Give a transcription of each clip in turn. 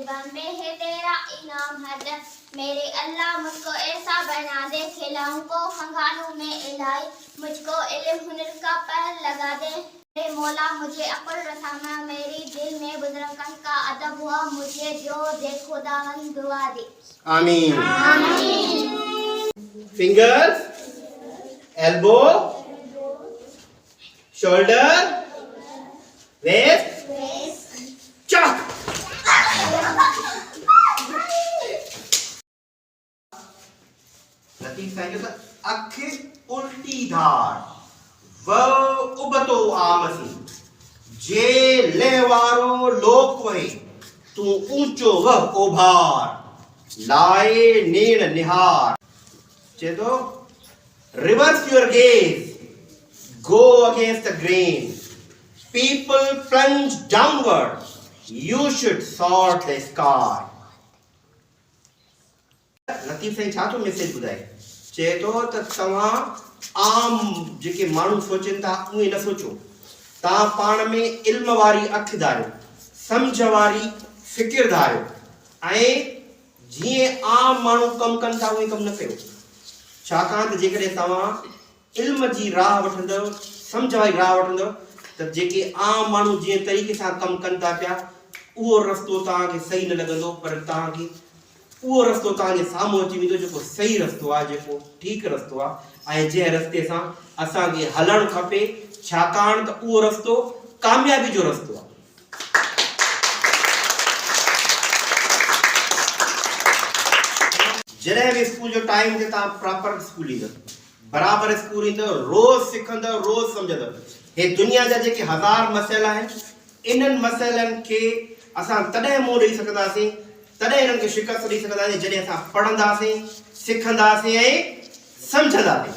गम में है तेरा इनाम हर दम। मेरे अल्लाह मुझको ऐसा बना दे, खिलाऊं को खंगालूं में इलाही, मुझको इल्म हुनर का पहल लगा दे। मेरे मौला मुझे अक्ल रसाना, मेरी दिल में बुजुर्गन का अदब हुआ, मुझे जो दे खुदावन दुआ दे। आमीन। आमीन। Fingers, elbow, shoulder, waist, chalk. लतीफ़ साईं जो अख उल्टी धार व उबतो आमसी जे लेवारो लोक वहे तू ऊंचो व ओभार लाए नीण निहार चेतो reverse your gaze, go against the grain, people plunge downward, you should sort the sky. लतीफ़ साईं छा तो मैसेज ॿुधाए चए थो त तव्हां आम जेके माण्हू सोचनि था उहे न सोचो, तव्हां पाण में इल्म वारी अखि धारियो, सम्झ वारी फ़िकिर धारियो ऐं जीअं आम माण्हू कमु कनि था उहे कमु न कयो। छाकाणि त जेकॾहिं तव्हां इल्म जी राह वठंदव, सम्झ वारी राह वठंदव त जेके आम माण्हू जीअं तरीक़े सां कमु कनि था पिया उहो रस्तो तव्हांखे सही न लॻंदो, पर तव्हांखे उहो रस्तो तव्हांजे साम्हूं अची वेंदो जेको सही रस्तो आहे, जेको ठीकु रस्तो आहे ऐं जंहिं रस्ते सां असांखे हलणु खपे, छाकाणि त उहो रस्तो कामयाबी जो रस्तो आहे। जॾहिं बि स्कूल जो टाइम ते तव्हां प्रॉपर स्कूल ईंदव, बराबरि स्कूल ईंदव, रोज़ सिखंदव, रोज़ सम्झंदव। हे दुनिया जा जेके हज़ार मसइला आहिनि, इन्हनि मसइलनि खे असां तॾहिं मुंहुं ॾेई सघंदासीं, तॾहिं इन्हनि खे शिकस्त ॾेई सघंदासीं जॾहिं असां पढ़ंदासीं, सिखंदासीं ऐं सम्झंदासीं।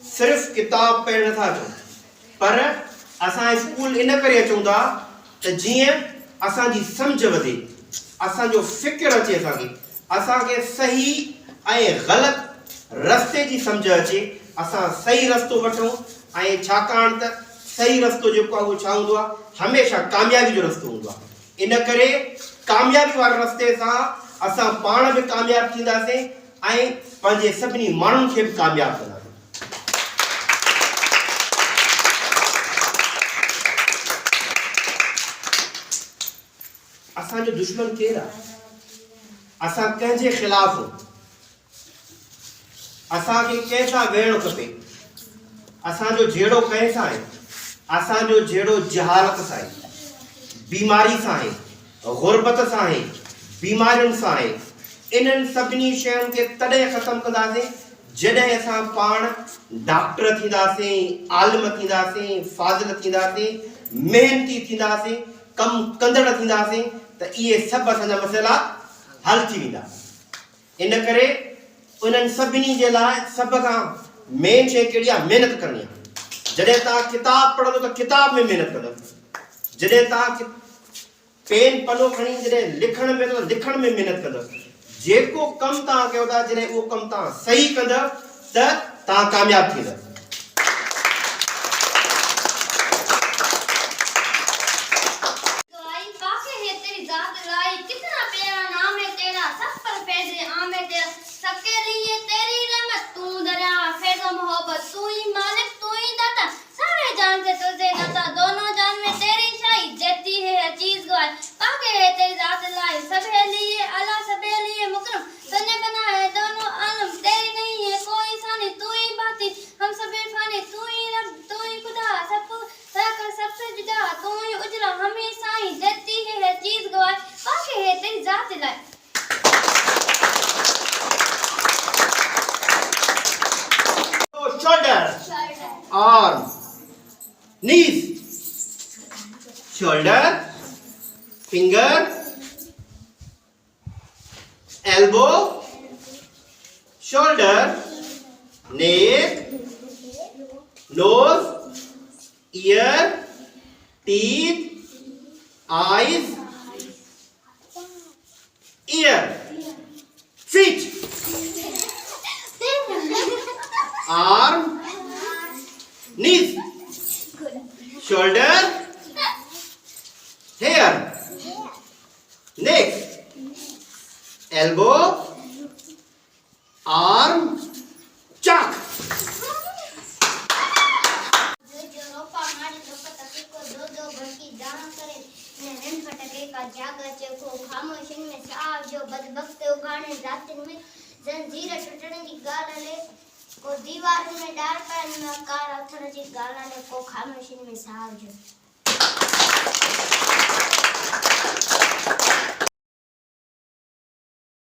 सिर्फ़ किताब पढ़ण नथा अचूं, पर असां स्कूल इन करे अचूं था त जीअं असांजी सम्झ वधे, असांजो फ़िक्र अचे, असांखे सही ऐं ग़लति रस्ते जी सम्झ अचे, असां सही रस्तो वठूं ऐं छाकाणि त सही रस्तो जेको आहे उहो छा हूंदो आहे, हमेशह कामयाबी जो रस्तो हूंदो आहे। इन करे कामयाबी वारे रस्ते सां असां पाण बि कामयाबु थींदासीं ऐं पंहिंजे सभिनी माण्हुनि खे बि कामयाबु कंदासीं। असांजो दुश्मन केरु आहे? असां कंहिंजे ख़िलाफ़, असांखे कंहिंसां वेहणो खपे, असांजो जहिड़ो कंहिं सां आहे, असांजो जहिड़ो जहालत सां आहे, बीमारी सां आहे, गुरबत सां आहे, बीमारियुनि सां आहे। इन्हनि सभिनी शयुनि खे तॾहिं ख़तमु कंदासीं जॾहिं असां पाण डॉक्टर थींदासीं, आलिम थींदासीं, फाज़िल थींदासीं, मेहनती थींदासीं, कमु कंदड़ थींदासीं, त इहे सभु असांजा मसइला हल थी वेंदा। इन करे उन्हनि सभिनी जे लाइ सभ खां मेन शइ कहिड़ी आहे? महिनत करणी आहे। जॾहिं तव्हां किताब पढ़ंदो त किताब में महिनत कंदव, जॾहिं तव्हां पेन पनो खणी जॾहिं लिखण में त लिखण में महिनत कंदव। जेको कमु तव्हां कयो था, जॾहिं उहो कमु तव्हां सही कंदव त तव्हां कामयाबु थींदव। Arm, knees, shoulder, finger, elbow, shoulder, neck, nose, ear, teeth, eyes, ear, feet, arm, knees, shoulder, elbow, arm, चाक। जो रोपा मारी लोक तकी को दो दो भड़की दाना करे ने रन फटके का जागा चको खामोशी में साव जो बदबख्त उगाने रातिन में जंजीर टूटने की गाल ले को दीवार में डाल पर न कार अथर जी गाला ने को खामोशी में साव जो